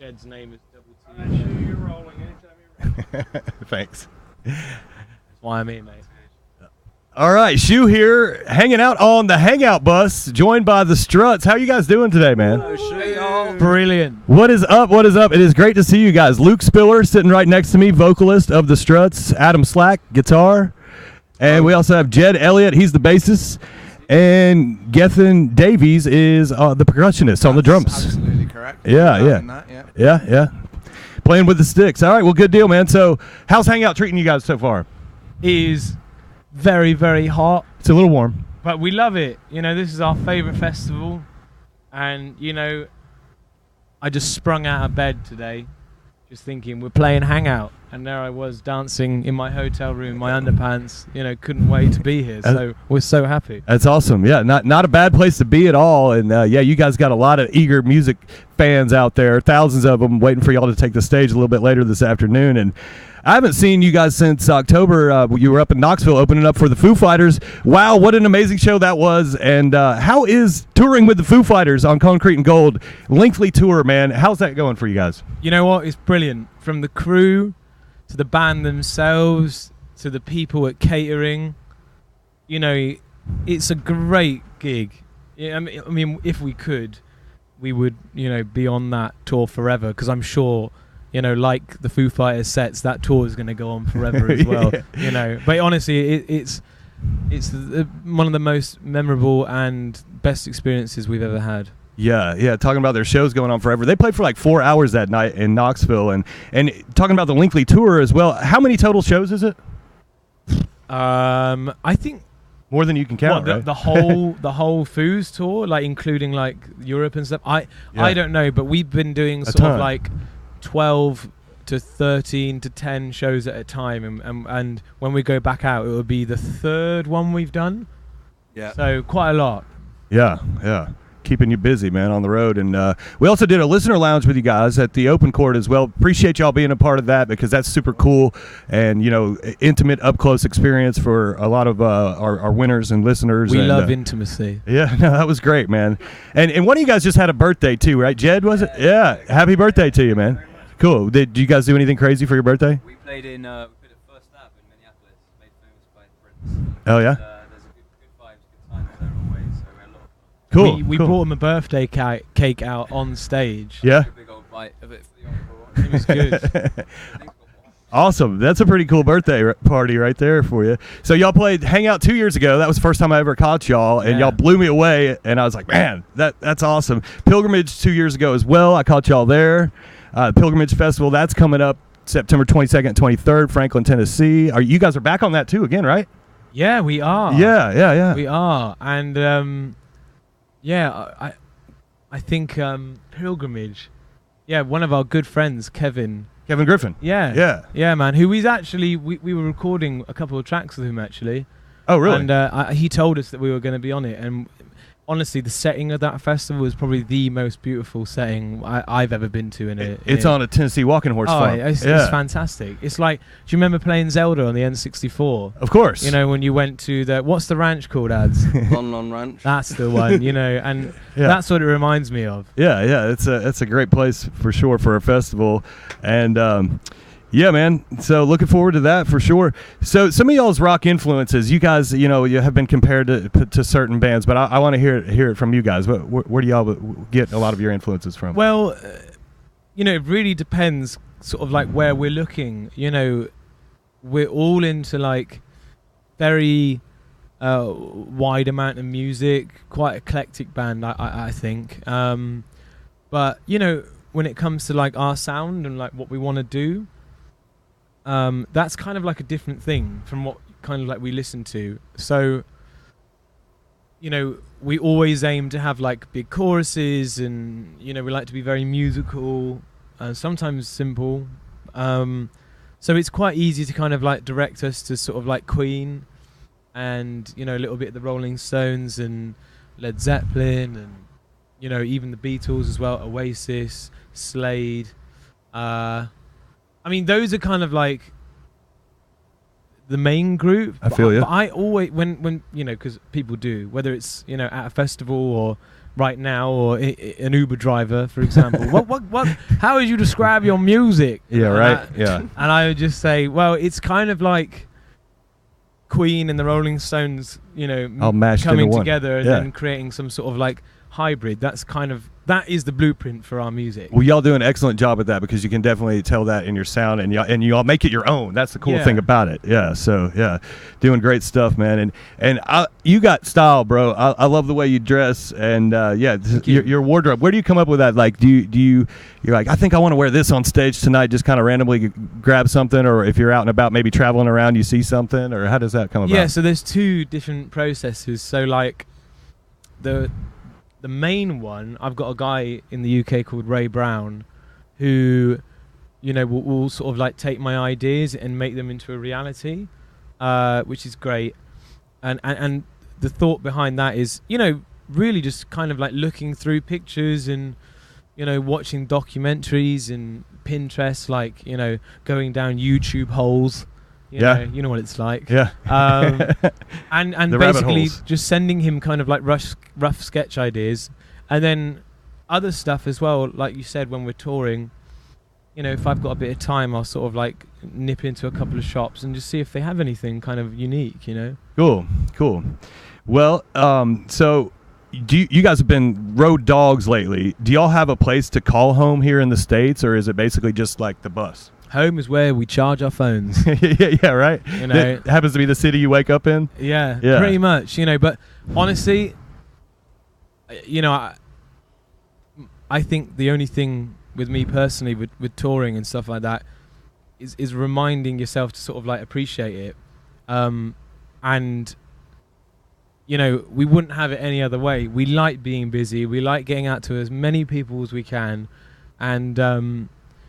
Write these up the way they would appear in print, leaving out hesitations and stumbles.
Jed's name is double T. Shoe, you're rolling anytime you're ready. Thanks. That's why I'm here, mate. All right, Shoe here, hanging out on the Hangout Bus, joined by the Struts. How you guys doing today, man? Brilliant. What is up? What is up? It is great to see you guys. Luke Spiller sitting right next to me, vocalist of the Struts. Adam Slack, guitar. And we also have Jed Elliott. He's the bassist. And Gethin Davies is the percussionist on the drums. Absolutely correct. Yeah. Playing with the sticks. All right, well, good deal, man. So how's Hangout treating you guys so far? It is very, very hot. It's a little warm. But we love it. You know, this is our favorite festival. And, you know, I just sprung out of bed today just thinking we're playing Hangout. And there I was dancing in my hotel room, my underpants. You know, couldn't wait to be here. So we're so happy. That's awesome. Yeah, not a bad place to be at all. And, yeah, you guys got a lot of eager music fans out there, thousands of them waiting for y'all to take the stage a little bit later this afternoon. And I haven't seen you guys since October. You were up in Knoxville opening up for the Foo Fighters. Wow, what an amazing show that was. And how is touring with the Foo Fighters on Concrete and Gold? Lengthy tour, man. How's that going for you guys? You know what? It's brilliant. From the crew to the band themselves to the people at catering. You know, it's a great gig. Yeah, I mean, if we could, we would, you know, be on that tour forever, because I'm sure, you know, like the Foo Fighters sets, that tour is going to go on forever as well. Yeah. You know, but honestly, it's one of the most memorable and best experiences we've ever had. Yeah, talking about their shows going on forever. They played for like 4 hours that night in Knoxville, and talking about the lengthy tour as well. How many total shows is it? I think more than you can count. Right? The whole Foos tour, like including like Europe and stuff. I don't know, but we've been doing sort of like 12 to 13 to 10 shows at a time, and when we go back out, it will be the third one we've done. Yeah. So quite a lot. Yeah. Keeping you busy, man, on the road. And we also did a listener lounge with you guys at the open court as well. Appreciate y'all being a part of that, because that's super cool and, you know, intimate, up-close experience for a lot of our winners and listeners. We love intimacy. Yeah, no, that was great, man. And one of you guys just had a birthday too, right? Jed, was it? Yeah. Happy birthday to you, man. Cool. Did you guys do anything crazy for your birthday? We played we played at First Lab in Minneapolis, made famous by Prince. Oh, yeah? There's a good vibes, good times there always, so we had a lot of fun. Cool. We brought him a birthday cake out on stage. Yeah. A big old bite of it for the encore. It was good. Awesome. That's a pretty cool birthday party right there for you. So y'all played Hangout 2 years ago. That was the first time I ever caught y'all, and y'all blew me away, and I was like, man, that's awesome. Pilgrimage 2 years ago as well. I caught y'all there. Pilgrimage Festival, that's coming up September 22nd, 23rd, Franklin, Tennessee. You guys are back on that too again, right? Yeah, we are. Yeah. We are. And I think Pilgrimage. Yeah, one of our good friends, Kevin Griffin. Yeah, man. Who we's actually we were recording a couple of tracks with him actually. Oh, really? And he told us that we were going to be on it, and honestly, the setting of that festival is probably the most beautiful setting I've ever been to in it. It's on a Tennessee walking horse farm. It's fantastic. It's like, do you remember playing Zelda on the N64? Of course. You know, when you went to what's the ranch called, Ads? Lon Ranch. That's the one, you know, and that's what it reminds me of. Yeah, it's a great place for sure for a festival, and yeah, man. So looking forward to that for sure. So some of y'all's rock influences, you guys, you know, you have been compared to certain bands, but I want to hear it from you guys. Where do y'all get a lot of your influences from? Well, you know, it really depends sort of like where we're looking. You know, we're all into like very wide amount of music, quite eclectic band, I think. But, you know, when it comes to like our sound and like what we want to do, that's kind of like a different thing from what kind of like we listen to. So, you know, we always aim to have like big choruses, and, you know, we like to be very musical and sometimes simple. So it's quite easy to kind of like direct us to sort of like Queen and, you know, a little bit of the Rolling Stones and Led Zeppelin and, you know, even the Beatles as well, Oasis, Slade. I mean, those are kind of like the main group. I feel you. But I always, when you know, because people do, whether it's, you know, at a festival or right now or an Uber driver, for example. what? How would you describe your music? Yeah, right. Yeah. And I would just say, well, it's kind of like Queen and the Rolling Stones, you know, All mashed coming into one. together and Yeah. then creating some sort of like hybrid. That is the blueprint for our music. Well, y'all do an excellent job at that because you can definitely tell that in your sound, and y'all make it your own. That's the cool Yeah. thing about it. Yeah. So yeah, doing great stuff, man. And you got style, bro. I love the way you dress, and your wardrobe. Where do you come up with that? Like, do you you're like, I think I want to wear this on stage tonight. Just kind of randomly grab something, or if you're out and about, maybe traveling around, you see something, or how does that come about? Yeah. So there's two different processes. So like the main one, I've got a guy in the UK called Ray Brown who, you know, will sort of like take my ideas and make them into a reality, which is great. And the thought behind that is, you know, really just kind of like looking through pictures and, you know, watching documentaries and Pinterest, like, you know, going down YouTube holes. You know what it's like. Yeah. And The rabbit basically holes. just sending him kind of like rough sketch ideas, and then other stuff as well. Like you said, when we're touring, you know, if I've got a bit of time, I'll sort of like nip into a couple of shops and just see if they have anything kind of unique, you know. Cool. Well, so you guys have been road dogs lately. Do y'all have a place to call home here in the States, or is it basically just like the bus? Home is where we charge our phones. yeah, right. You know, It happens to be the city you wake up in. yeah, Yeah. pretty much. You know, but honestly, you know, I think the only thing with me personally with touring and stuff like that is reminding yourself to sort of like appreciate it, and you know, we wouldn't have it any other way. We like being busy. We like getting out to as many people as we can, and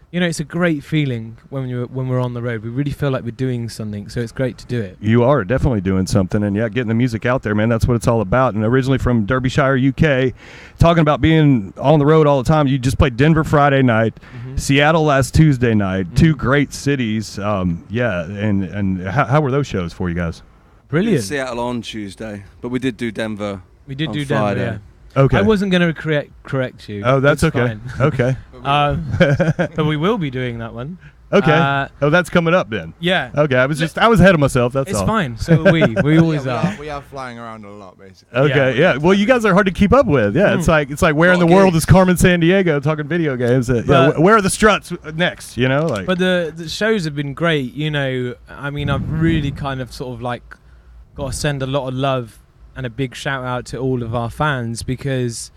you know, it's a great feeling when we're on the road. We really feel like we're doing something, so it's great to do it. You are definitely doing something, and yeah, getting the music out there, man. That's what it's all about. And originally from Derbyshire, UK, talking about being on the road all the time. You just played Denver Friday night, Seattle last Tuesday night. Two great cities. And how were those shows for you guys? Brilliant. Seattle on Tuesday, but we did do Denver. We did on do Friday. Denver, yeah. Okay. I wasn't going to correct you. Oh, that's It's okay. fine. Okay. But we will be doing that one. Okay. That's coming up then. Yeah. Okay. I was ahead of myself. That's It's all. fine. So are we. We always are. We are flying around a lot, basically. Okay, Yeah. yeah. Well, you guys are hard to keep up with. Yeah, it's like where in the Lot of world gigs. is Carmen Sandiego talking video games? But- where are the Struts next? You know, like. But the shows have been great. You know, I mean, I've really kind of sort of like got to send a lot of love and a big shout out to all of our fans because,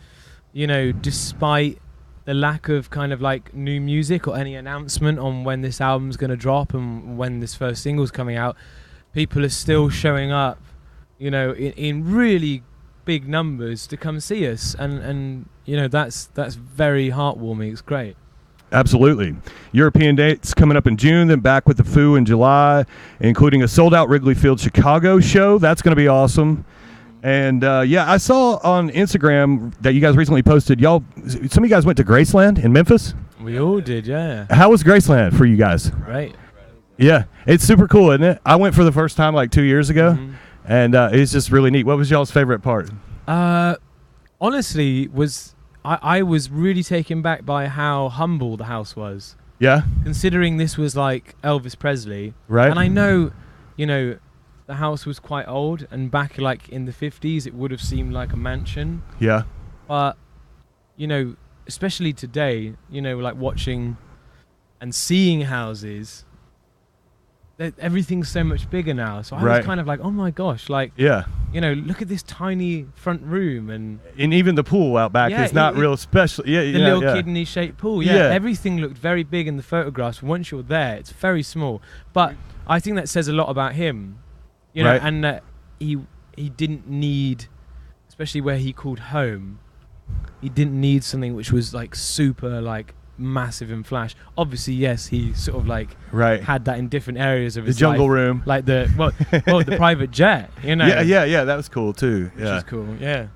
you know, despite the lack of kind of like new music or any announcement on when this album's going to drop and when this first single's coming out, people are still showing up, you know, in really big numbers to come see us, and you know, that's very heartwarming. It's great. Absolutely. European dates coming up in June, then back with the Foo in July, including a sold-out Wrigley Field Chicago show. That's going to be awesome. And, I saw on Instagram that you guys recently posted, some of you guys went to Graceland in Memphis. We all did, yeah. How was Graceland for you guys? Right. Yeah, it's super cool, isn't it? I went for the first time like 2 years ago, and it's just really neat. What was y'all's favorite part? Honestly, I was really taken back by how humble the house was, Yeah? considering this was like Elvis Presley. Right. And I know, you know, the house was quite old, and back like in the 50s, it would have seemed like a mansion. Yeah. But, you know, especially today, you know, like watching and seeing houses, everything's so much bigger now. So I Right. was kind of like, oh my gosh, like, Yeah. you know, look at this tiny front room and And even the pool out back Yeah, is not real special. Yeah, the little kidney-shaped pool. Yeah, Yeah. everything looked very big in the photographs. Once you're there, it's very small. But I think that says a lot about him, you know, Right. and that he didn't need, especially where he called home, he didn't need something which was like super like massive and flash. Obviously, yes, he sort of like Right. had that in different areas of The his jungle life. room. Like the the private jet, you know. Yeah, that was cool too. Which Yeah. is cool. Yeah.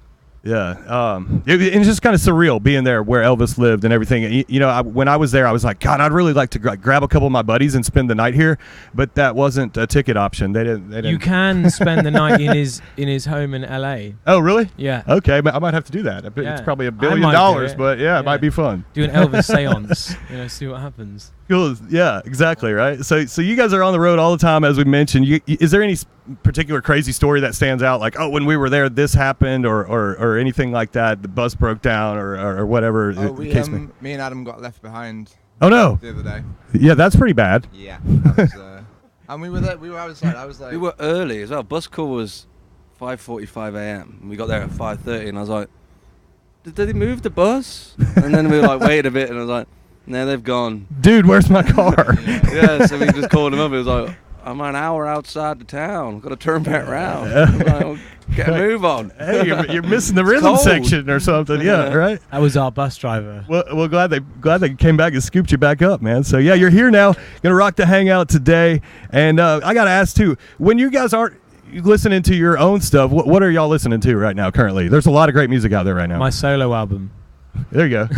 Yeah, it's just kind of surreal being there where Elvis lived and everything. You know, when I was there, I was like, God, I'd really like to grab a couple of my buddies and spend the night here, but that wasn't a ticket option. They didn't. You can spend the night in his home in LA. Oh, really? Yeah. Okay, I might have to do that. It's probably $1 billion, but yeah, it might be fun. Do an Elvis seance, see what happens. Cool. Yeah, exactly. Right. So you guys are on the road all the time, as we mentioned. Is there any particular crazy story that stands out? Like, oh, when we were there, this happened, or anything like that? The bus broke down, or whatever. Me and Adam got left behind. Oh no. The other day. Yeah, that's pretty bad. Yeah. That was, and we were there. We were outside. I was like. We were early as well. Bus call was 5:45 a.m. and we got there at 5:30, and I was like, did they move the bus? And then we were like, wait a bit, and I was like, no, they've gone. Dude, where's my car? Yeah, so we just called him up. It was like, I'm an hour outside the town. Got to turn back around. Like, well, get a move on. Hey, you're missing the rhythm section or something. Yeah, right. That was our bus driver. Well, glad they came back and scooped you back up, man. So yeah, you're here now. Gonna rock the Hangout today. And I gotta ask too, when you guys aren't listening to your own stuff, what are y'all listening to right now currently? There's a lot of great music out there right now. My solo album. There you go.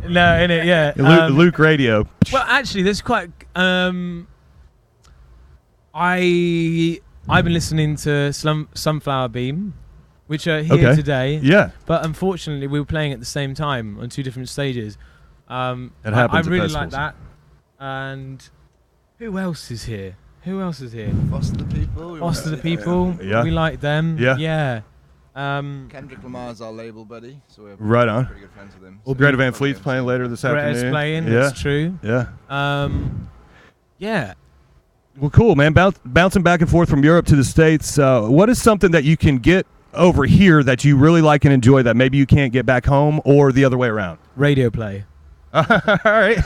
No, in it, yeah. Luke Radio. Well, actually, there's quite. I've been listening to Sunflower Beam, which are here today. Yeah. But unfortunately, we were playing at the same time on two different stages. It happens. I really at like that. And who else is here? Foster the People. Foster the People. Yeah. We like them. Yeah. Kendrick Lamar's our label buddy, so we're right on. pretty good friends with him. Well, Greta Van Fleet's playing later this Greta's afternoon. playing. Yeah. That's true. Yeah. Yeah. Well, cool, man. Bouncing back and forth from Europe to the States. What is something that you can get over here that you really like and enjoy that maybe you can't get back home, or the other way around? Radio play. All right.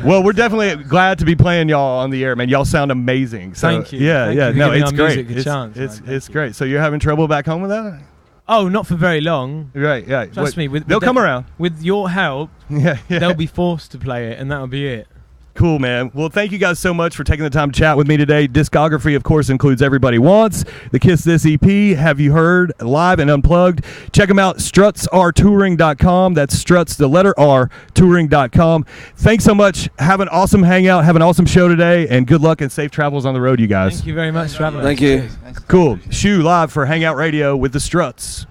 Well, we're definitely glad to be playing y'all on the air, man. Y'all sound amazing. So, Thank you. Yeah, Thank yeah. you for No, giving it's our great. music a chance, It's great. So you're having trouble back home with that? Oh, not for very long. Right. Yeah. Trust me. They'll come around. With your help, Yeah. they'll be forced to play it, and that'll be it. Cool, man. Well, thank you guys so much for taking the time to chat with me today. Discography, of course, includes Everybody Wants, the Kiss This EP, Have You Heard, Live and Unplugged. Check them out, strutsrtouring.com. That's struts, the letter R, touring.com. Thanks so much. Have an awesome hangout. Have an awesome show today, and good luck and safe travels on the road, you guys. Thank you very much for having us. Thank you. Cool. Shoe live for Hangout Radio with the Struts.